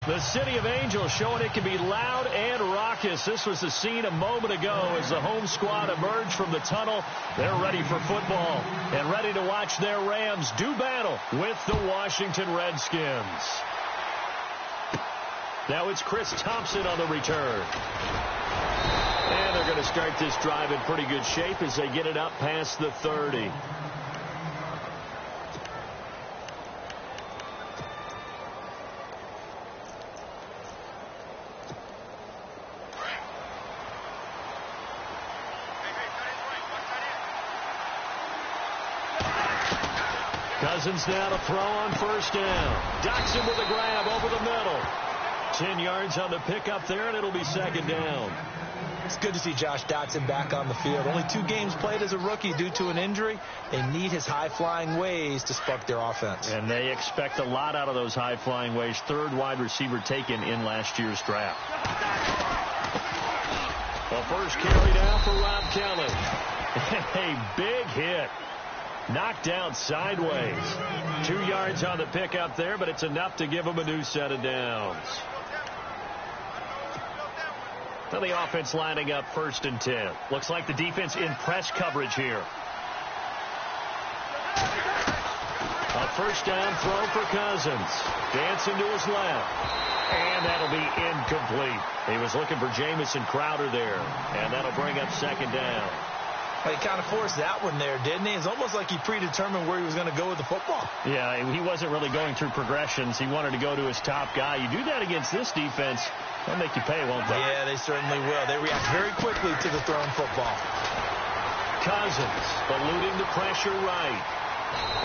The City of Angels showing it can be loud and raucous. This was the scene a moment ago as the home squad emerged from the tunnel. They're ready for football and ready to watch their Rams do battle with the Washington Redskins. Now it's Chris Thompson on the return. And they're going to start this drive in pretty good shape as they get it up past the 30. Cousins now to throw on first down. Dotson with a grab over the middle. 10 yards on the pickup there, and it'll be second down. It's good to see Josh Dotson back on the field. Only 2 games played as a rookie due to an injury. They need his high-flying ways to spark their offense. And they expect a lot out of those high-flying ways. 3rd wide receiver taken in last year's draft. The first carry down for Rob Kelly. A big hit. Knocked down sideways. 2 yards on the pickup there, but it's enough to give him a new set of downs. Now the offense lining up 1st and 10. Looks like the defense in press coverage here. A first down throw for Cousins. Dancing to his left. And that'll be incomplete. He was looking for Jamison Crowder there. And that'll bring up second down. Well, he kind of forced that one there, didn't he? It's almost like he predetermined where he was going to go with the football. Yeah, he wasn't really going through progressions. He wanted to go to his top guy. You do that against this defense, they'll make you pay, won't they? Yeah, they certainly will. They react very quickly to the thrown football. Cousins eluding the pressure right.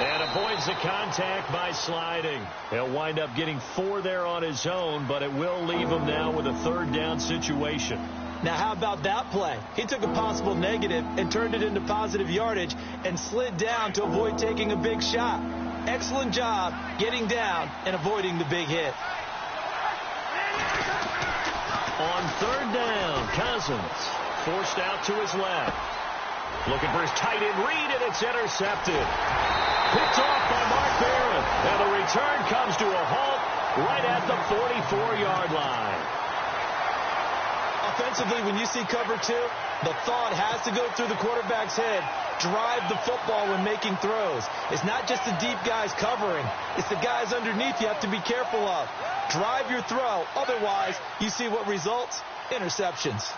And avoids the contact by sliding. He'll wind up getting 4 there on his own, but it will leave him now with a 3rd down situation. Now, how about that play? He took a possible negative and turned it into positive yardage and slid down to avoid taking a big shot. Excellent job getting down and avoiding the big hit. On 3rd down, Cousins forced out to his left. Looking for his tight end read, and it's intercepted. Picked off by Mark Barron. And the return comes to a halt right at the 44-yard line. Offensively, when you see cover 2, the thought has to go through the quarterback's head. Drive the football when making throws. It's not just the deep guys covering. It's the guys underneath you have to be careful of. Drive your throw. Otherwise, you see what results? Interceptions.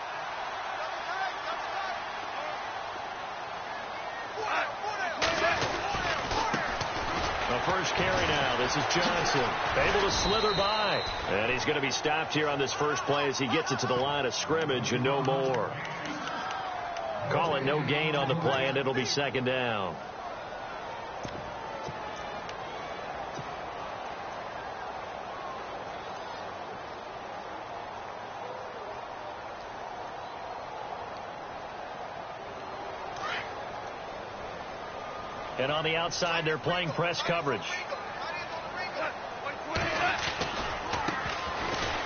The first carry now. This is Johnson. Able to slither by. And he's going to be stopped here on this first play as he gets it to the line of scrimmage and no more. Call it no gain on the play, and it'll be second down. And on the outside, they're playing press coverage.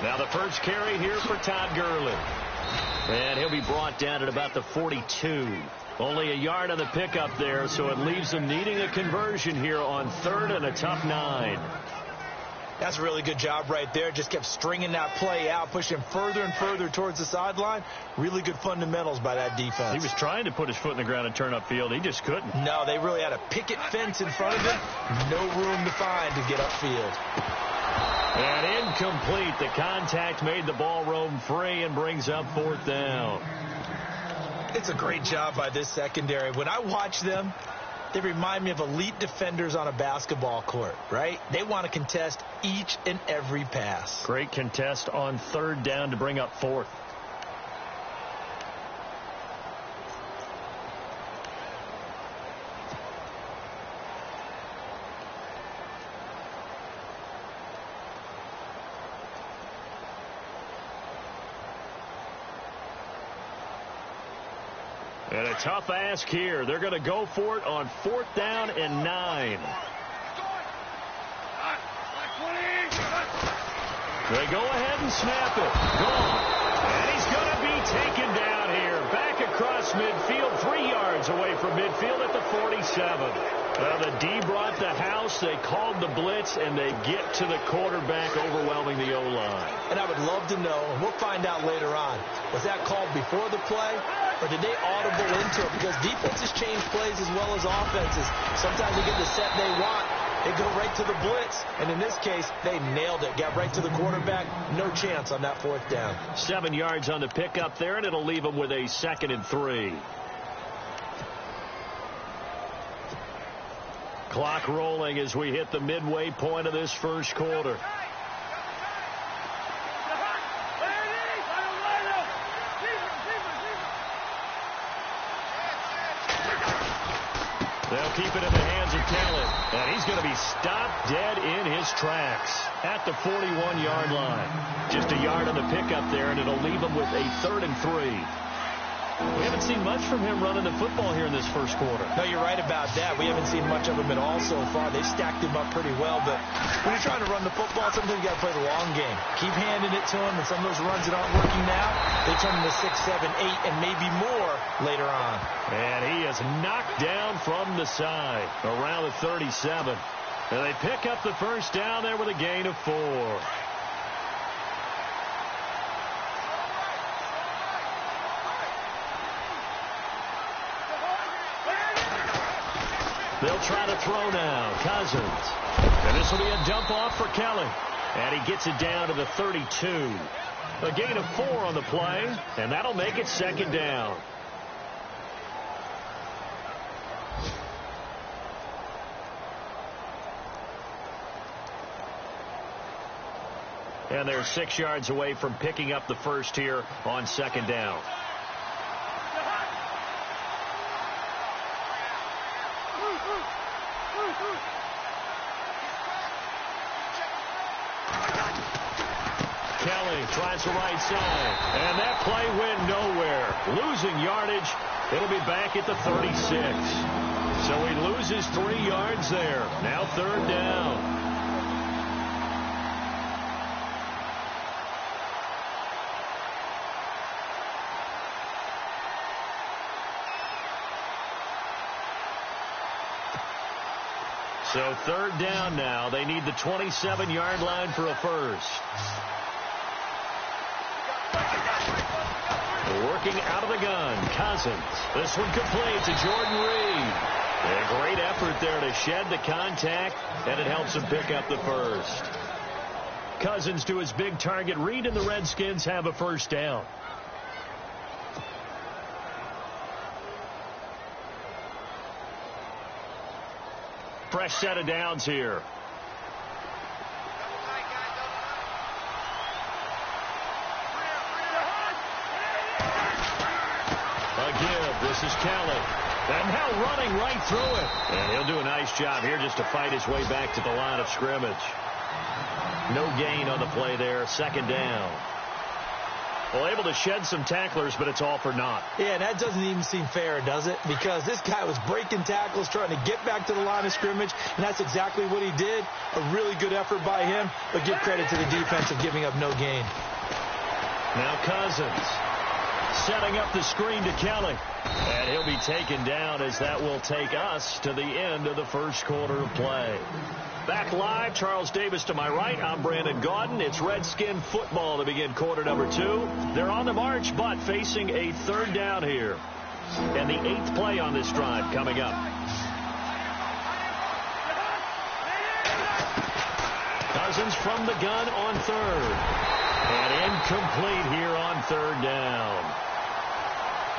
Now the first carry here for Todd Gurley. And he'll be brought down at about the 42. Only a yard on the pickup there, so it leaves them needing a conversion here on 3rd and a tough 9. That's a really good job right there. Just kept stringing that play out, pushing further and further towards the sideline. Really good fundamentals by that defense. He was trying to put his foot in the ground and turn upfield. He just couldn't. No, they really had a picket fence in front of him. No room to find to get upfield. And incomplete. The contact made the ball roam free and brings up 4th down. It's a great job by this secondary. When I watch them, they remind me of elite defenders on a basketball court, right? They want to contest each and every pass. Great contest on 3rd down to bring up 4th. And a tough ask here. They're going to go for it on 4th down and 9. They go ahead and snap it. Gone. And he's going to be taken down here. Back across midfield, 3 yards away from midfield at the 47. Well, the D brought the house. They called the blitz, and they get to the quarterback, overwhelming the O-line. And I would love to know, and we'll find out later on, was that called before the play, or did they audible into it? Because defenses change plays as well as offenses. Sometimes they get the set they want. They go right to the blitz. And in this case, they nailed it. Got right to the quarterback. No chance on that 4th down. 7 yards on the pickup there, and it'll leave them with a 2nd and 3. Clock rolling as we hit the midway point of this first quarter. They'll keep it in the hands of Kelly. And he's going to be stopped dead in his tracks at the 41-yard line. Just a yard on the pickup there, and it'll leave him with a 3rd and 3. We haven't seen much from him running the football here in this first quarter. No, you're right about that. We haven't seen much of him at all so far. They've stacked him up pretty well, but when you're trying to run the football, sometimes you got to play the long game. Keep handing it to him, and some of those runs that aren't working now, they turn into 6, 7, 8, and maybe more later on. And he is knocked down from the side around the 37. And they pick up the first down there with a gain of 4. They'll try to throw now. Cousins. And this will be a dump off for Kelly. And he gets it down to the 32. A gain of 4 on the play, and that'll make it 2nd down. And they're 6 yards away from picking up the first here on 2nd down. Kelly tries the right side, and that play went nowhere. Losing yardage. It'll be back at the 36. So he loses 3 yards there. Now 3rd down. So 3rd down now. They need the 27-yard line for a first. Working out of the gun, Cousins. This one complete to Jordan Reed. A great effort there to shed the contact, and it helps him pick up the first. Cousins to his big target. Reed and the Redskins have a first down. Fresh set of downs here. This is Kelly. And now running right through it. And he'll do a nice job here just to fight his way back to the line of scrimmage. No gain on the play there. 2nd down. Well, able to shed some tacklers, but it's all for naught. Yeah, and that doesn't even seem fair, does it? Because this guy was breaking tackles, trying to get back to the line of scrimmage, and that's exactly what he did. A really good effort by him, but give credit to the defense of giving up no gain. Now Cousins setting up the screen to Kelly. And he'll be taken down as that will take us to the end of the first quarter of play. Back live, Charles Davis to my right. I'm Brandon Gaudin. It's Redskin football to begin quarter number 2. They're on the march, but facing a 3rd down here. And the 8th play on this drive coming up. Cousins from the gun on 3rd. And incomplete here on 3rd down.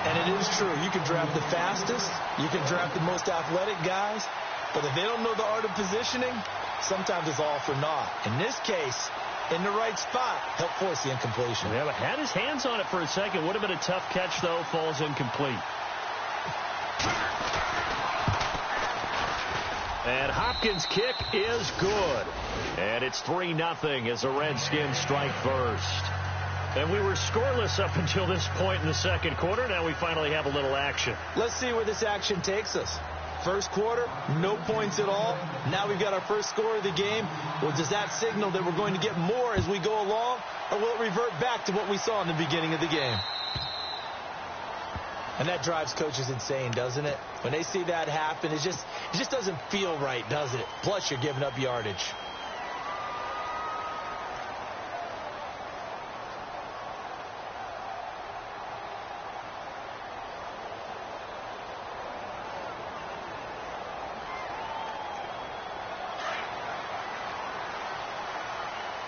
And it is true. You can draft the fastest. You can draft the most athletic guys. But if they don't know the art of positioning, sometimes it's all for naught. In this case, in the right spot, help force the incompletion. Yeah, but had his hands on it for a second. Would have been a tough catch, though. Falls incomplete. And Hopkins' kick is good. And it's 3-0 as the Redskins strike first. And we were scoreless up until this point in the second quarter. Now we finally have a little action. Let's see where this action takes us. First quarter, no points at all. Now we've got our first score of the game. Well, does that signal that we're going to get more as we go along? Or will it revert back to what we saw in the beginning of the game? And that drives coaches insane, doesn't it? When they see that happen, it just doesn't feel right, does it? Plus, you're giving up yardage.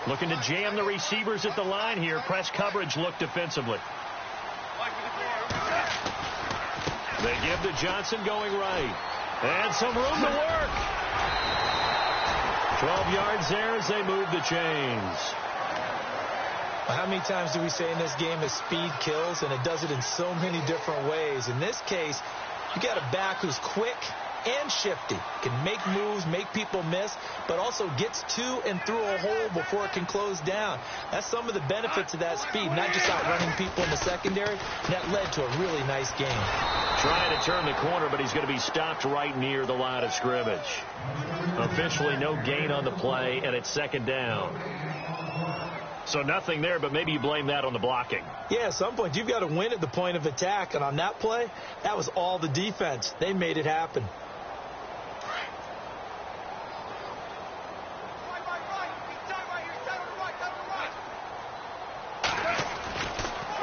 Looking to jam the receivers at the line here. Press coverage look defensively. They give to Johnson going right. And some room to work. 12 yards there as they move the chains. Well, how many times do we say in this game that speed kills, and it does it in so many different ways? In this case, you got a back who's quick and shifty, can make moves, make people miss, but also gets to and through a hole before it can close down. That's some of the benefits of that speed, not just outrunning people in the secondary. And that led to a really nice game. Trying to turn the corner, but he's going to be stopped right near the line of scrimmage. Officially no gain on the play, and it's second down. So nothing there, but maybe you blame that on the blocking. Yeah, at some point you've got to win at the point of attack, and on that play, that was all the defense. They made it happen.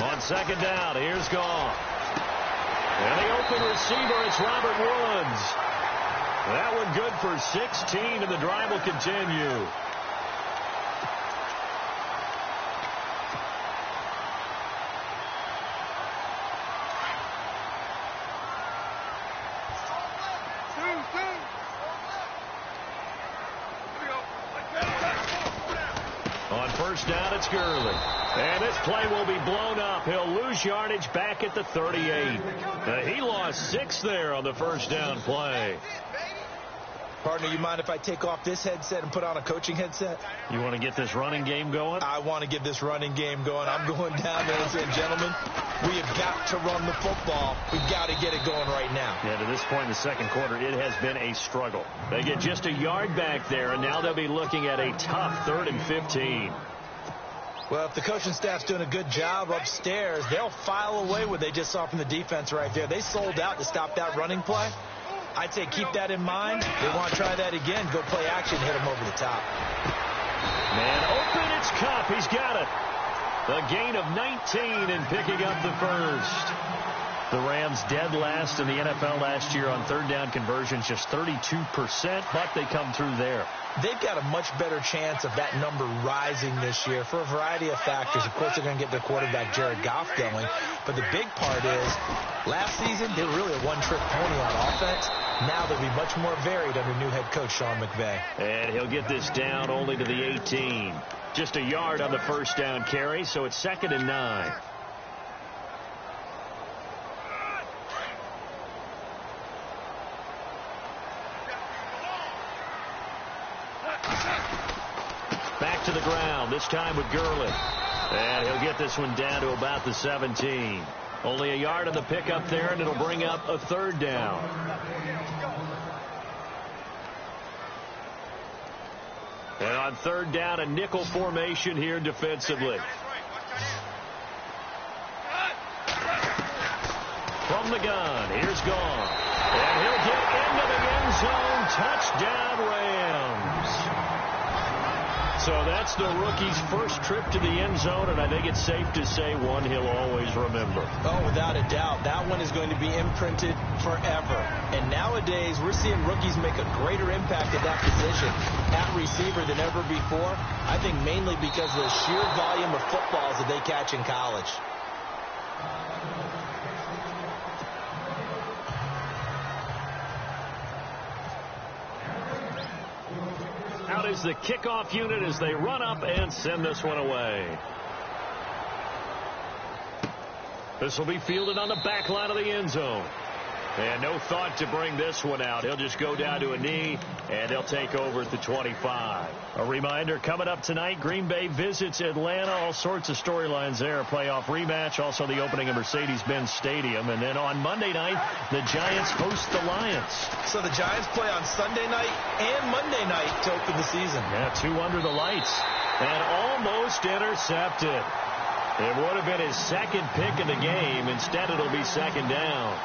On second down, here's Goff. And the open receiver, it's Robert Woods. That one good for 16, and the drive will continue. On first down, it's Gurley. And this play will be blown up. He'll lose yardage back at the 38. He lost 6 there on the first down play. Partner, you mind if I take off this headset and put on a coaching headset? You want to get this running game going? I want to get this running game going. I'm going down there and saying, gentlemen, we have got to run the football. We've got to get it going right now. Yeah, to this point in the second quarter, it has been a struggle. They get just a yard back there, and now they'll be looking at a tough 3rd and 15. Well, if the coaching staff's doing a good job upstairs, they'll file away what they just saw from the defense right there. They sold out to stop that running play. I'd say keep that in mind. They want to try that again. Go play action, hit them over the top. Man open, it's Kupp. He's got it. A gain of 19 and picking up the first. The Rams dead last in the NFL last year on third down conversions, just 32%, but they come through there. They've got a much better chance of that number rising this year for a variety of factors. Of course, they're going to get their quarterback, Jared Goff, going. But the big part is, last season, they were really a one-trick pony on offense. Now they'll be much more varied under new head coach Sean McVay. And he'll get this down only to the 18. Just a yard on the first down carry, so it's 2nd and 9. Back to the ground, this time with Gurley. And he'll get this one down to about the 17. Only a yard on the pickup there, and it'll bring up a 3rd down. And on 3rd down, a nickel formation here defensively. From the gun, here's Goff. And he'll get into the end zone. Touchdown, Rams. So that's the rookie's first trip to the end zone, and I think it's safe to say one he'll always remember. Oh, without a doubt. That one is going to be imprinted forever. And nowadays, we're seeing rookies make a greater impact at that position at receiver than ever before. I think mainly because of the sheer volume of footballs that they catch in college. Out is the kickoff unit as they run up and send this one away. This will be fielded on the back line of the end zone. And no thought to bring this one out. He'll just go down to a knee, and they'll take over at the 25. A reminder, coming up tonight, Green Bay visits Atlanta. All sorts of storylines there. A playoff rematch, also the opening of Mercedes-Benz Stadium. And then on Monday night, the Giants host the Lions. So the Giants play on Sunday night and Monday night to open the season. Yeah, 2 under the lights. And almost intercepted. It would have been his 2nd pick of the game. Instead, it'll be 2nd down.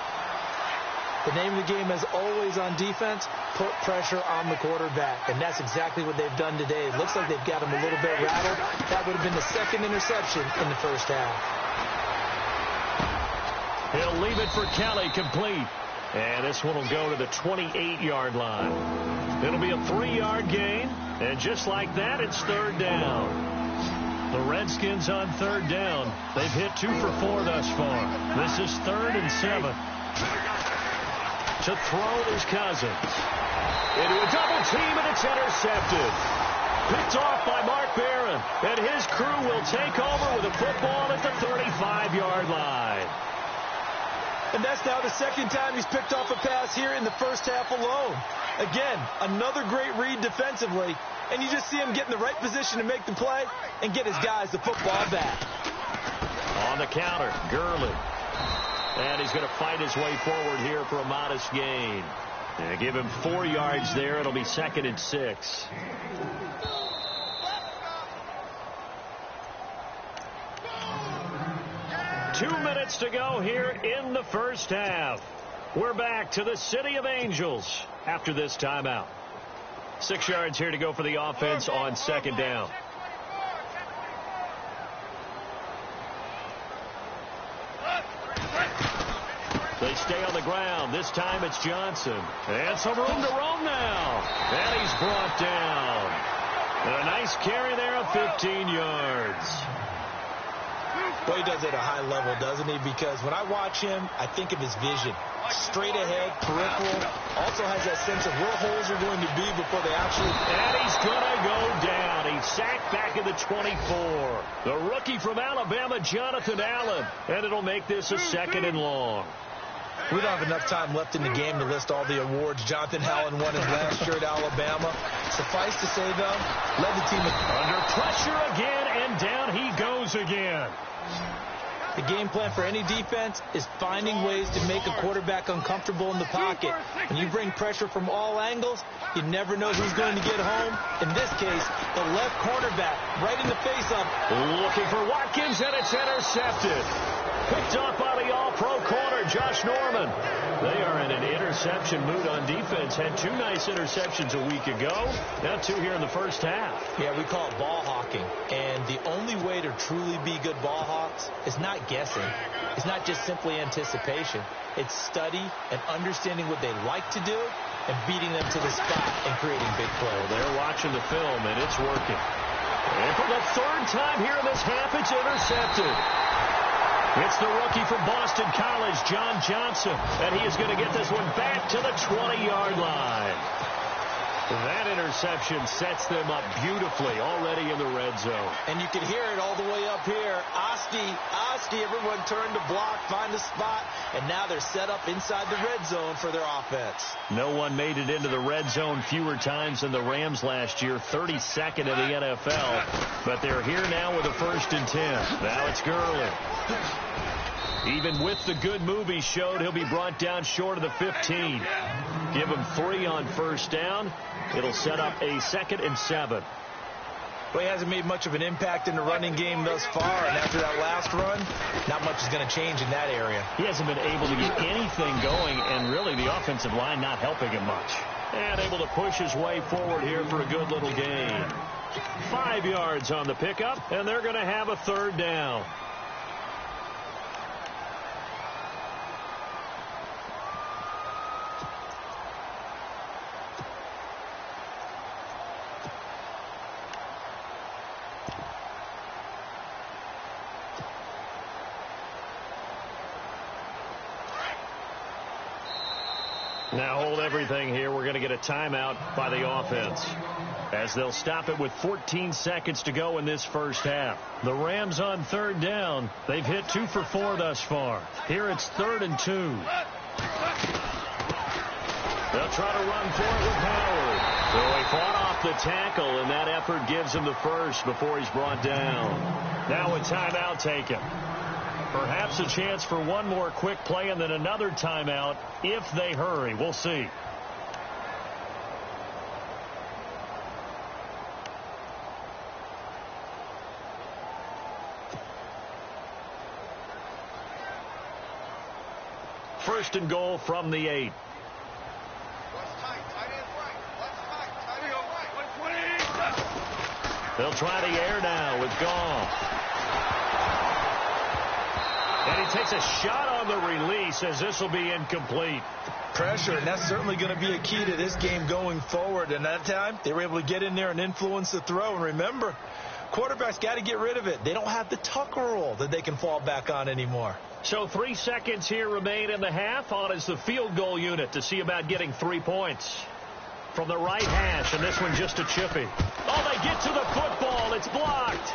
The name of the game is always on defense, put pressure on the quarterback. And that's exactly what they've done today. It looks like they've got him a little bit rattled. That would have been the 2nd interception in the first half. He'll leave it for Kelly, complete. And this one will go to the 28-yard line. It'll be a 3-yard gain, and just like that, it's third down. The Redskins on third down. They've hit 2 for 4 thus far. This is 3rd and 7. To throw is Cousins. Into a double team, and it's intercepted. Picked off by Mark Barron, and his crew will take over with a football at the 35-yard line. And that's now the second time he's picked off a pass here in the first half alone. Again, another great read defensively, and you just see him get in the right position to make the play and get his guys the football back. On the counter, Gurley. And he's going to fight his way forward here for a modest gain. And give him 4 yards there. It'll be 2nd and 6. Two minutes to go here in the first half. We're back to the City of Angels after this timeout. 6 yards here to go for the offense on 2nd down. They stay on the ground. This time it's Johnson. And some room to roam now. And he's brought down. And a nice carry there of 15 yards. Well, he does it at a high level, doesn't he? Because when I watch him, I think of his vision. Straight ahead, peripheral. Also has that sense of where holes are going to be before they actually... And he's going to go down. He's sacked back at the 24. The rookie from Alabama, Jonathan Allen. And it'll make this a 2nd and long. We don't have enough time left in the game to list all the awards Jonathan Allen won his last year at Alabama. Suffice to say, though, led the team... Under pressure again, and down he goes again. The game plan for any defense is finding ways to make a quarterback uncomfortable in the pocket. When you bring pressure from all angles, you never know who's going to get home. In this case, the left cornerback right in the face-up. Looking for Watkins, and it's intercepted. Picked up by the all-pro corner, Josh Norman. They are in an interception mood on defense. Had 2 nice interceptions a week ago. Now 2 here in the first half. Yeah, we call it ball hawking. And the only way to truly be good ball hawks is not guessing. It's not just simply anticipation. It's study and understanding what they like to do and beating them to the spot and creating big plays. They're watching the film, and it's working. And for the 3rd time here in this half, it's intercepted. It's the rookie from Boston College, John Johnson, and he is going to get this one back to the 20-yard line. That interception sets them up beautifully already in the red zone. And you can hear it all the way up here. Oski, everyone turned to block, find a spot, and now they're set up inside the red zone for their offense. No one made it into the red zone fewer times than the Rams last year, 32nd in the NFL. But they're here now with a 1st and 10. Now it's Gurley. Even with the good move he showed, he'll be brought down short of the 15. Give him 3 on 1st down. It'll set up a 2nd and 7. Well, he hasn't made much of an impact in the running game thus far, and after that last run, not much is going to change in that area. He hasn't been able to get anything going, and really the offensive line not helping him much. And able to push his way forward here for a good little gain. 5 yards on the pickup, and they're going to have a 3rd down. Now hold everything here. We're going to get a timeout by the offense, as they'll stop it with 14 seconds to go in this first half. The Rams on 3rd down. They've hit 2 for 4 thus far. Here it's 3rd and 2. They'll try to run for it with Howard. So he fought off the tackle, and that effort gives him the 1st before he's brought down. Now a timeout taken. Perhaps a chance for one more quick play and then another timeout if they hurry. We'll see. First and goal from the 8. They'll try the air now with Goff. And takes a shot on the release as this will be incomplete. Pressure, and that's certainly going to be a key to this game going forward. And that time, they were able to get in there and influence the throw. And remember, quarterbacks got to get rid of it. They don't have the Tucker rule that they can fall back on anymore. So 3 seconds here remain in the half. On is the field goal unit to see about getting 3 points. From the right hash, and this one just a chippy. Oh, they get to the football. It's blocked.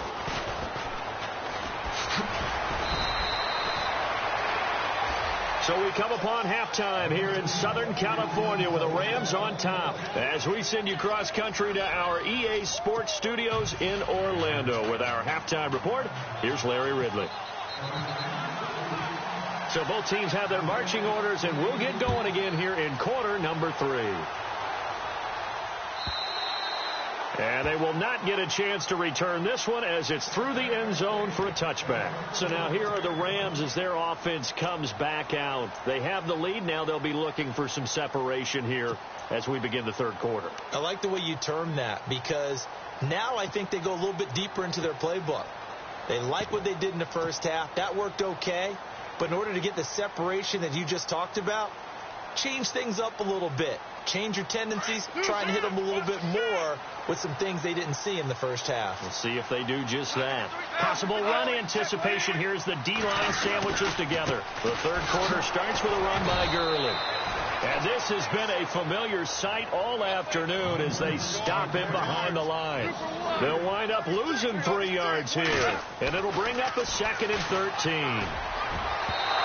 So we come upon halftime here in Southern California with the Rams on top. As we send you cross-country to our EA Sports Studios in Orlando with our halftime report, here's Larry Ridley. So both teams have their marching orders, and we'll get going again here in quarter number 3. And they will not get a chance to return this one as it's through the end zone for a touchback. So now here are the Rams as their offense comes back out. They have the lead. Now they'll be looking for some separation here as we begin the third quarter. I like the way you term that because now I think they go a little bit deeper into their playbook. They like what they did in the first half. That worked okay. But in order to get the separation that you just talked about, change things up a little bit. Change your tendencies, try and hit them a little bit more with some things they didn't see in the first half. We'll see if they do just that. Possible run anticipation here as the D-line sandwiches together. The third quarter starts with a run by Gurley. And this has been a familiar sight all afternoon as they stop him behind the line. They'll wind up losing 3 yards here, and it'll bring up a 2nd and 13.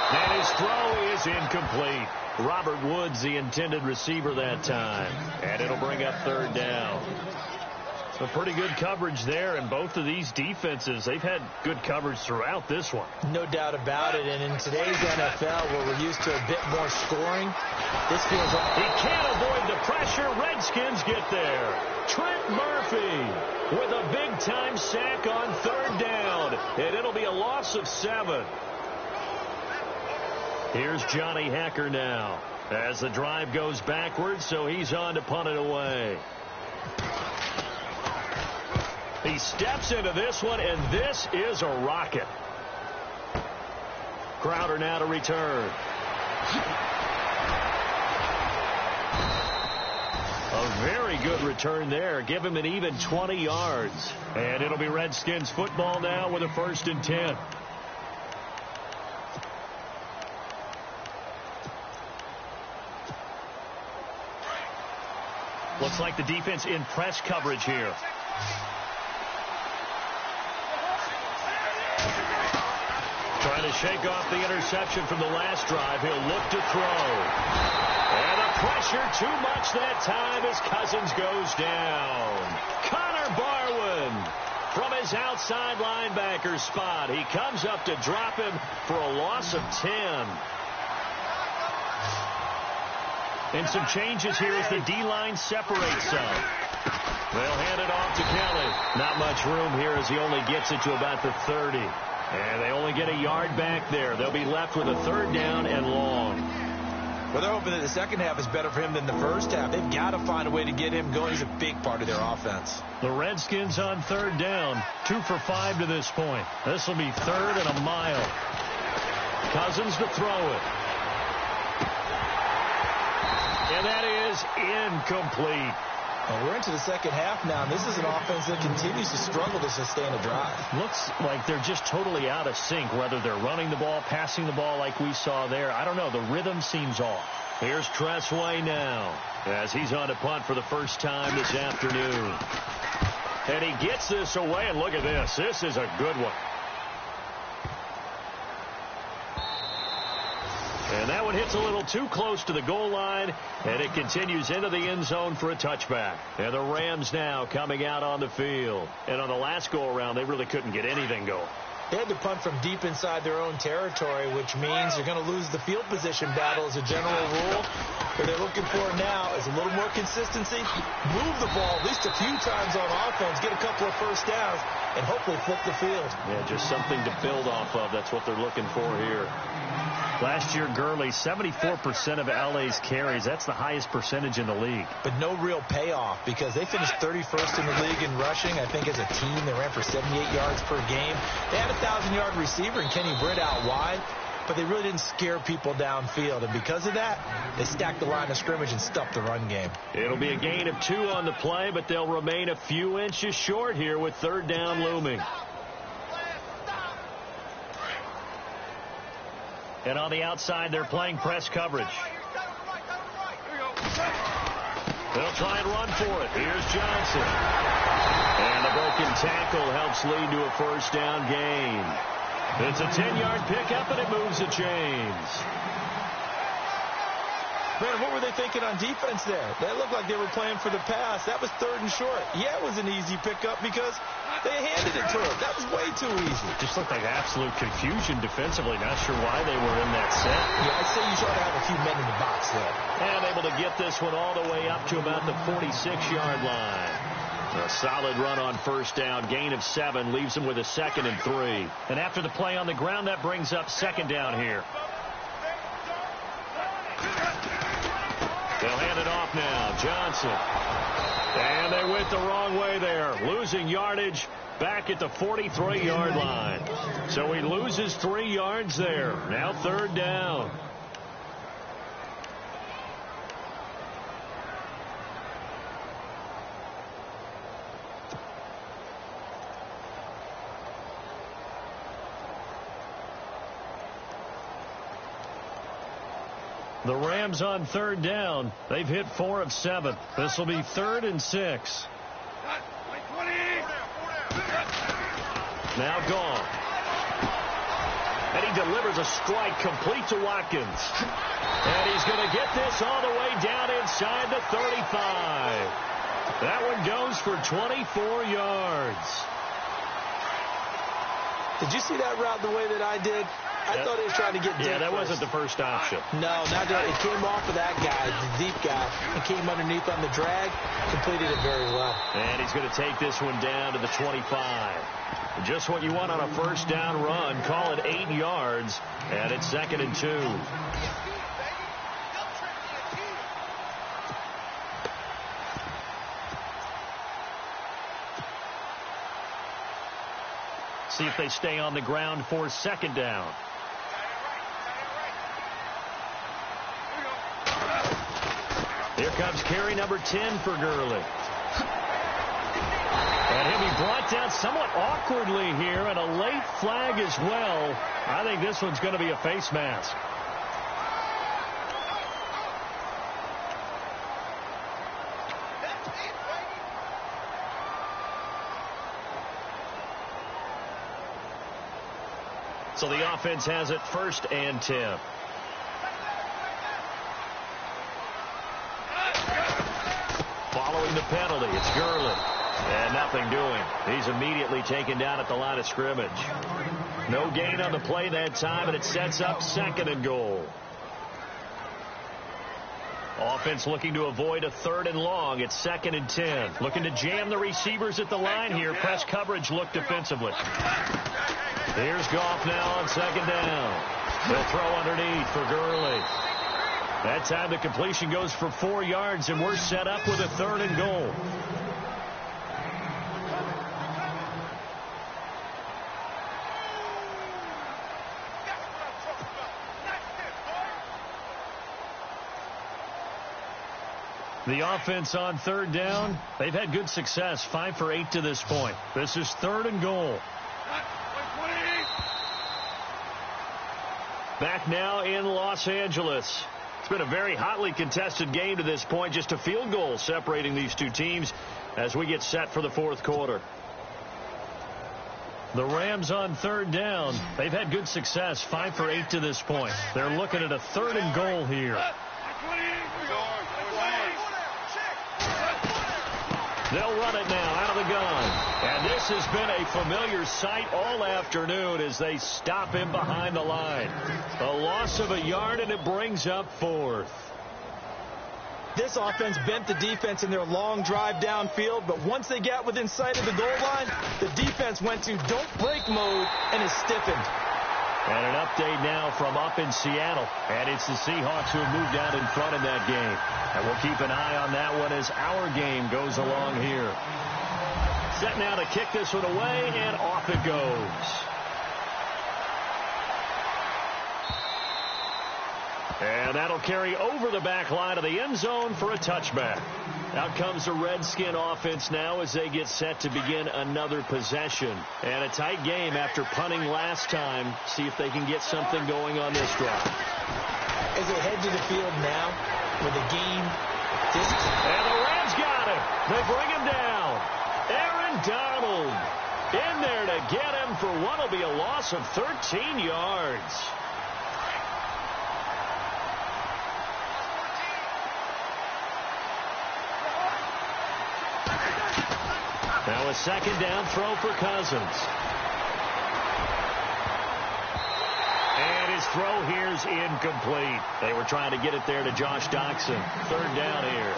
And his throw is incomplete. Robert Woods, the intended receiver that time. And it'll bring up 3rd down. So pretty good coverage there, and both of these defenses, they've had good coverage throughout this one. No doubt about it, and in today's NFL, where we're used to a bit more scoring, this feels like... He can't avoid the pressure. Redskins get there. Trent Murphy with a big-time sack on 3rd down, and it'll be a loss of 7. Here's Johnny Hacker now as the drive goes backwards, so he's on to punt it away. He steps into this one, and this is a rocket. Crowder now to return. A very good return there. Give him an even 20 yards. And it'll be Redskins football now with a 1st and 10. Looks like the defense in press coverage here. Trying to shake off the interception from the last drive. He'll look to throw. And the pressure too much that time as Cousins goes down. Connor Barwin from his outside linebacker spot. He comes up to drop him for a loss of 10. And some changes here as the D-line separates some. They'll hand it off to Kelly. Not much room here as he only gets it to about the 30. And they only get a yard back there. They'll be left with a 3rd down and long. Well, they're hoping that the second half is better for him than the first half. They've got to find a way to get him going. He's a big part of their offense. The Redskins on 3rd down. 2 for 5 to this point. This will be 3rd and a mile. Cousins to throw it. And that is incomplete. Well, we're into the second half now, and this is an offense that continues to struggle to sustain a drive. Looks like they're just totally out of sync, whether they're running the ball, passing the ball like we saw there. I don't know. The rhythm seems off. Here's Tressway now as he's on a punt for the first time this afternoon. And he gets this away, and look at this. This is a good one. And that one hits a little too close to the goal line, and it continues into the end zone for a touchback. And the Rams now coming out on the field. And on the last go-around, they really couldn't get anything going. They had to punt from deep inside their own territory, which means you're going to lose the field position battle as a general rule. What they're looking for now is a little more consistency, move the ball at least a few times on offense, get a couple of first downs, and hopefully flip the field. Yeah, just something to build off of. That's what they're looking for here. Last year, Gurley, 74% of LA's carries. That's the highest percentage in the league. But no real payoff because they finished 31st in the league in rushing. I think as a team, they ran for 78 yards per game. They had a 1,000-yard receiver in Kenny Britt out wide. but they really didn't scare people downfield. And because of that, they stacked the line of scrimmage and stuffed the run game. It'll be a gain of 2 on the play, but they'll remain a few inches short here with 3rd down looming. And on the outside, they're playing press coverage. They'll try and run for it. Here's Johnson. And the broken tackle helps lead to a 1st down gain. It's a 10-yard pickup, and it moves the chains. Brandon, what were they thinking on defense there? They looked like they were playing for the pass. That was 3rd and short. Yeah, it was an easy pickup because they handed it to him. That was way too easy. Just looked like absolute confusion defensively. Not sure why they were in that set. Yeah, I'd say you should have a few men in the box there. And able to get this one all the way up to about the 46-yard line. A solid run on 1st down. Gain of 7 leaves them with a 2nd and 3. And after the play on the ground, that brings up 2nd down here. They'll hand it off now. Johnson. And they went the wrong way there. Losing yardage back at the 43-yard line. So he loses 3 yards there. Now 3rd down. The Rams on 3rd down. They've hit 4 of 7. This will be 3rd and 6. Now gone. And he delivers a strike complete to Watkins. And he's going to get this all the way down inside the 35. That one goes for 24 yards. Did you see that route the way that I did? I thought he was trying to get deep. Yeah, that wasn't the first option. No, not that. It came off of that guy, the deep guy, and came underneath on the drag. Completed it very well. And he's going to take this one down to the 25. Just what you want on a 1st down run. Call it 8 yards, and it's 2nd and 2. See if they stay on the ground for 2nd down. Here comes carry number 10 for Gurley. And he'll be brought down somewhat awkwardly here, and a late flag as well. I think this one's going to be a face mask. So the offense has it 1st and 10. Following the penalty, it's Gurley. And nothing doing. He's immediately taken down at the line of scrimmage. No gain on the play that time, and it sets up 2nd and goal. Offense looking to avoid a 3rd and long. It's 2nd and 10. Looking to jam the receivers at the line here. Press coverage look defensively. Here's Goff now on 2nd down. They'll throw underneath for Gurley. That time the completion goes for 4 yards, and we're set up with a 3rd and goal. The offense on 3rd down, they've had good success, 5 for 8 to this point. This is 3rd and goal. Back now in Los Angeles. It's been a very hotly contested game to this point. Just a field goal separating these two teams as we get set for the 4th quarter. The Rams on 3rd down. They've had good success, 5 for 8 to this point. They're looking at a 3rd and goal here. They'll run it now out of the gun. And this has been a familiar sight all afternoon as they stop him behind the line. A loss of a yard, and it brings up 4th. This offense bent the defense in their long drive downfield, but once they got within sight of the goal line, the defense went to don't break mode and is stiffened. And an update now from up in Seattle. And it's the Seahawks who have moved out in front in that game. And we'll keep an eye on that one as our game goes along here. Set now to kick this one away, and off it goes. And that'll carry over the back line of the end zone for a touchback. Out comes the Redskin offense now as they get set to begin another possession. And a tight game after punting last time. See if they can get something going on this drive. As they head to the field now with a game distance. And the Rams got him. They bring him down. Aaron Donald in there to get him for what will be a loss of 13 yards. Now a second down throw for Cousins. And his throw here is incomplete. They were trying to get it there to Josh Doxson. Third down here.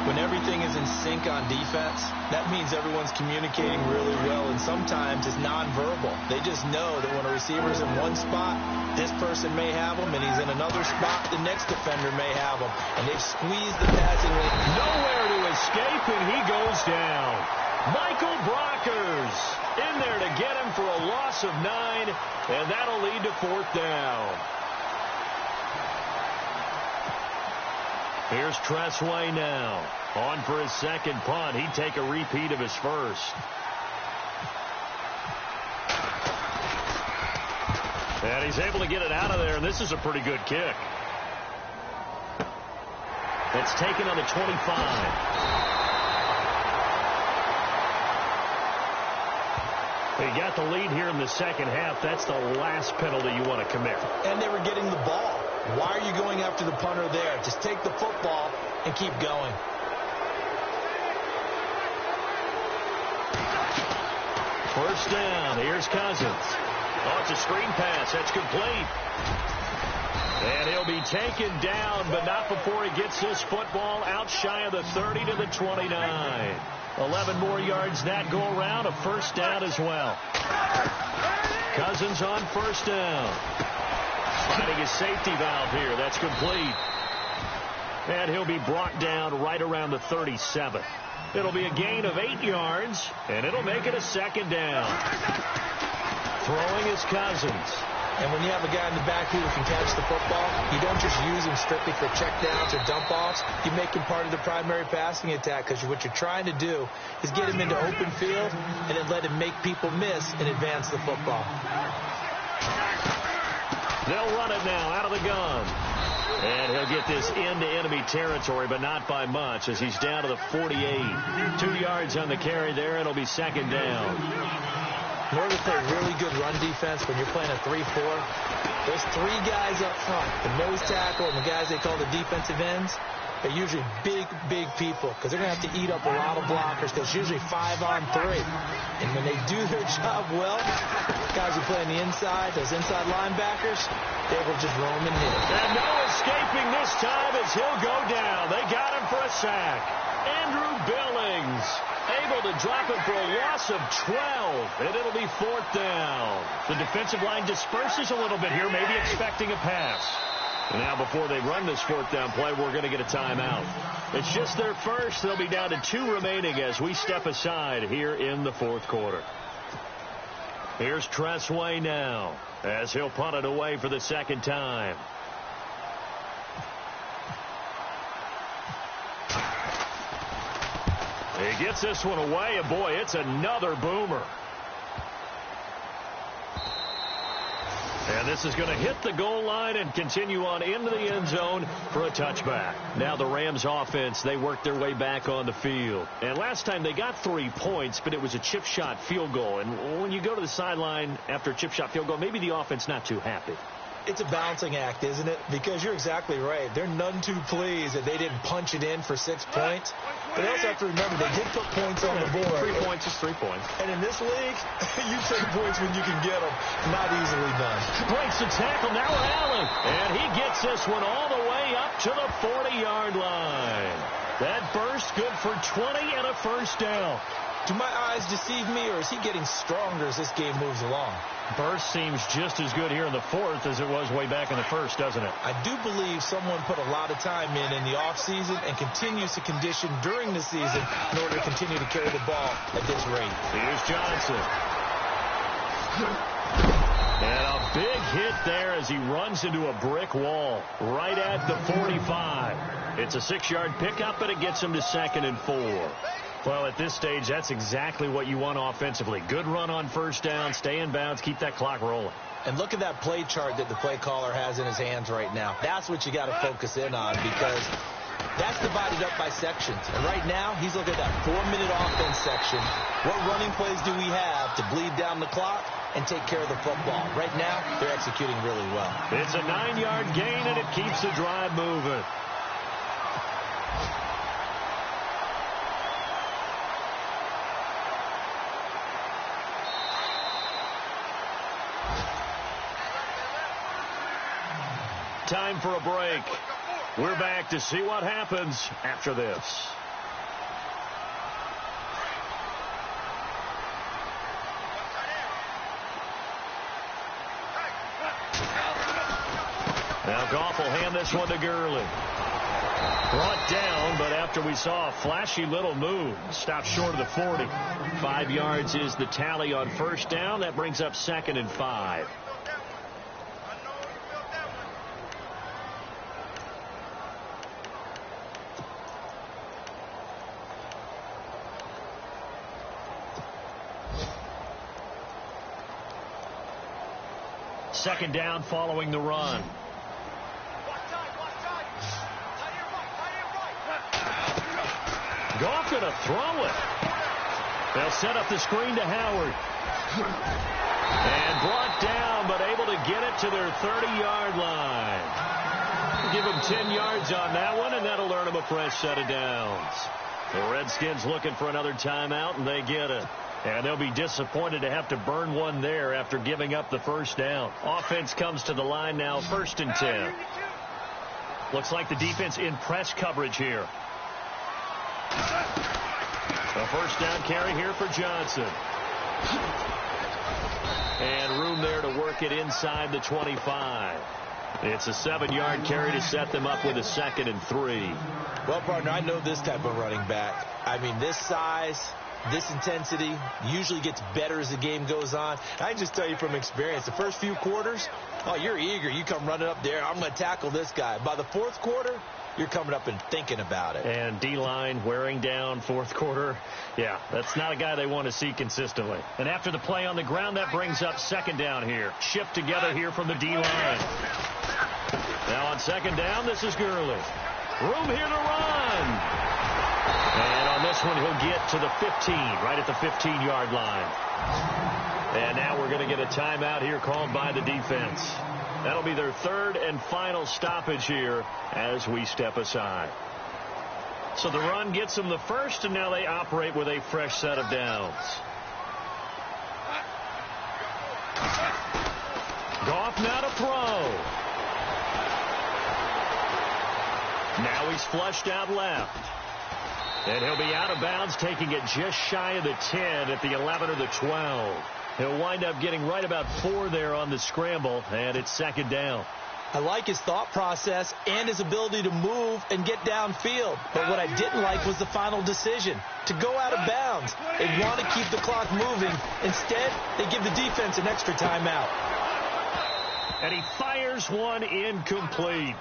When everything is in sync on defense, that means everyone's communicating really well, and sometimes it's nonverbal. They just know that when a receiver's in one spot, this person may have him, and he's in another spot, the next defender may have him. And they've squeezed the passing lane. Nowhere to escape, and he goes down. Michael Brockers in there to get him for a loss of 9, and that'll lead to fourth down. Here's Tressway now. On for his second punt. He'd take a repeat of his first. And he's able to get it out of there, and this is a pretty good kick. It's taken on the 25. He got the lead here in the second half. That's the last penalty you want to commit. And they were getting the ball. Why are you going after the punter there? Just take the football and keep going. First down. Here's Cousins. Oh, it's a screen pass. That's complete. And he'll be taken down, but not before he gets this football out shy of the 30 to the 29. 11 more yards that go around. A first down as well. Cousins on first down. Finding his safety valve here. That's complete. And he'll be brought down right around the 37. It'll be a gain of 8 yards, and it'll make it a second down. Throwing is Cousins. And when you have a guy in the backfield who can catch the football, you don't just use him strictly for checkdowns or dump-offs. You make him part of the primary passing attack, because what you're trying to do is get him into open field and then let him make people miss and advance the football. They'll run it now out of the gun. And he'll get this into enemy territory, but not by much, as he's down to the 48. 2 yards on the carry there. It'll be second down. In order to play really good run defense when you're playing a 3-4, there's 3 guys up front, the nose tackle and the guys they call the defensive ends. They're usually big people, because they're going to have to eat up a lot of blockers, because it's usually 5-on-3. And when they do their job well, guys who play on the inside, those inside linebackers, they will just roam and hit. And no escaping this time as he'll go down. They got him for a sack. Andrew Billings able to drop him for a loss of 12, and it'll be fourth down. The defensive line disperses a little bit here, maybe expecting a pass. Now, before they run this fourth down play, we're going to get a timeout. It's just their first. They'll be down to 2 remaining as we step aside here in the fourth quarter. Here's Tressway now as he'll punt it away for the second time. He gets this one away, and boy, it's another boomer. And this is going to hit the goal line and continue on into the end zone for a touchback. Now the Rams offense, they worked their way back on the field. And last time they got 3 points, but it was a chip shot field goal. And when you go to the sideline after a chip shot field goal, maybe the offense not too happy. It's a balancing act, isn't it? Because you're exactly right. They're none too pleased that they didn't punch it in for 6 points. But they also have to remember they did put points on the board. 3 points is 3 points. And in this league, you take points when you can get them. Not easily done. Breaks the tackle. Now Allen. And he gets this one all the way up to the 40-yard line. That burst good for 20 and a first down. Do my eyes deceive me, or is he getting stronger as this game moves along? Burst seems just as good here in the fourth as it was way back in the first, doesn't it? I do believe someone put a lot of time in the offseason and continues to condition during the season in order to continue to carry the ball at this rate. Here's Johnson. And a big hit there as he runs into a brick wall right at the 45. It's a 6-yard pickup, and it gets him to 2nd and 4. Well, at this stage, that's exactly what you want offensively. Good run on first down, stay in bounds, keep that clock rolling. And look at that play chart that the play caller has in his hands right now. That's what you got to focus in on, because that's divided up by sections. And right now, he's looking at that 4-minute offense section. What running plays do we have to bleed down the clock and take care of the football? Right now, they're executing really well. It's a 9-yard gain, and it keeps the drive moving. Time for a break. We're back to see what happens after this. Now Goff will hand this one to Gurley. Brought down, but after we saw a flashy little move, stopped short of the 40. 5 yards is the tally on first down. That brings up 2nd and 5. Second down following the run. Goff going to throw it. They'll set up the screen to Howard. And brought down, but able to get it to their 30-yard line. Give them 10 yards on that one, and that'll earn them a fresh set of downs. The Redskins looking for another timeout, and they get it. And they'll be disappointed to have to burn one there after giving up the first down. Offense comes to the line now, 1st and 10. Looks like the defense in press coverage here. A first down carry here for Johnson. And room there to work it inside the 25. It's a 7-yard carry to set them up with a 2nd and 3. Well, partner, I know this type of running back. I mean, this size, this intensity usually gets better as the game goes on. I can just tell you from experience, the first few quarters, oh, you're eager. You come running up there, I'm going to tackle this guy. By the 4th quarter, you're coming up and thinking about it. And D-line wearing down 4th quarter. Yeah, that's not a guy they want to see consistently. And after the play on the ground, that brings up 2nd down here. Shift together here from the D-line. Now on 2nd down, this is Gurley. Room here to run. And on this one, he'll get to the 15, right at the 15-yard line. And now we're going to get a timeout here called by the defense. That'll be their 3rd and final stoppage here as we step aside. So the run gets them the first, and now they operate with a fresh set of downs. Goff now to throw. Now he's flushed out left. And he'll be out of bounds, taking it just shy of the 10 at the 11 or the 12. He'll wind up getting right about 4 there on the scramble, and it's 2nd down. I like his thought process and his ability to move and get downfield. But what I didn't like was the final decision, to go out of bounds. They want to keep the clock moving. Instead, they give the defense an extra timeout. And he fires one incomplete.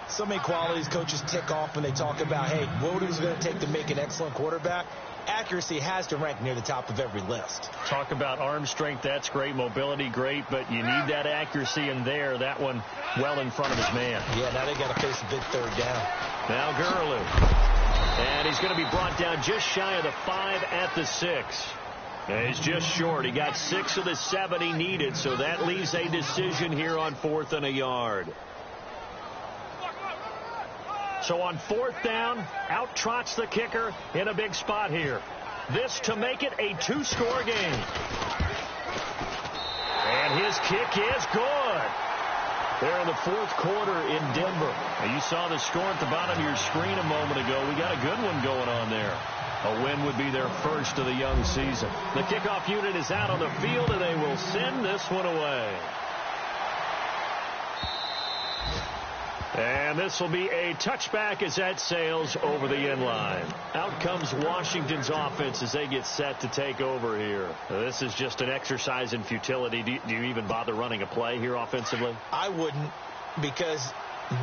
So many qualities coaches tick off when they talk about, hey, what is it going to take to make an excellent quarterback? Accuracy has to rank near the top of every list. Talk about arm strength, that's great. Mobility, great, but you need that accuracy in there. That one well in front of his man. Yeah, now they got to face a big 3rd down. Now Gurley. And he's going to be brought down just shy of the 5 at the 6. And he's just short. He got 6 of the 7 he needed, so that leaves a decision here on 4th and a yard. So on 4th down, out trots the kicker in a big spot here. This to make it a 2-score game. And his kick is good. There in the 4th quarter in Denver. Now you saw the score at the bottom of your screen a moment ago. We got a good one going on there. A win would be their first of the young season. The kickoff unit is out on the field, and they will send this one away. And this will be a touchback as that sails over the end line. Out comes Washington's offense as they get set to take over here. This is just an exercise in futility. Do you even bother running a play here offensively? I wouldn't, because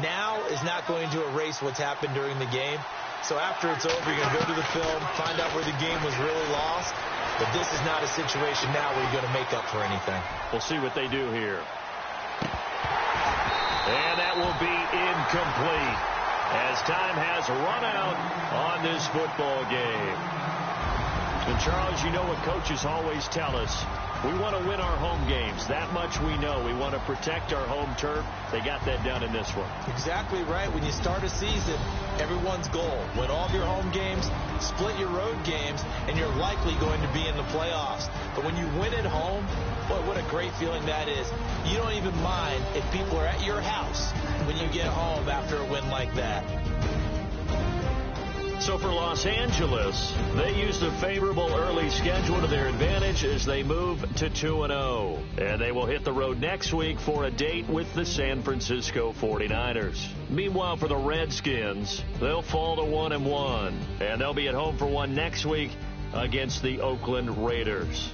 now is not going to erase what's happened during the game. So after it's over, you're going to go to the film, find out where the game was really lost. But this is not a situation now where you're going to make up for anything. We'll see what they do here. And that will be incomplete as time has run out on this football game. And Charles, you know what coaches always tell us. We want to win our home games. That much we know. We want to protect our home turf. They got that done in this one. Exactly right. When you start a season, everyone's goal: win all of your home games, split your road games, and you're likely going to be in the playoffs. But when you win at home, boy, what a great feeling that is. You don't even mind if people are at your house when you get home after a win like that. So for Los Angeles, they used a favorable early schedule to their advantage as they move to 2-0. And they will hit the road next week for a date with the San Francisco 49ers. Meanwhile, for the Redskins, they'll fall to 1-1. And they'll be at home for one next week against the Oakland Raiders.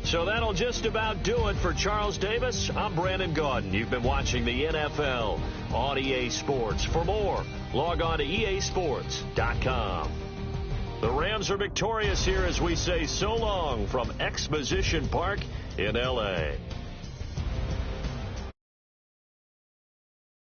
So that'll just about do it for Charles Davis. I'm Brandon Gaudin. You've been watching the NFL on EA Sports. For more, log on to easports.com. The Rams are victorious here as we say so long from Exposition Park in L.A.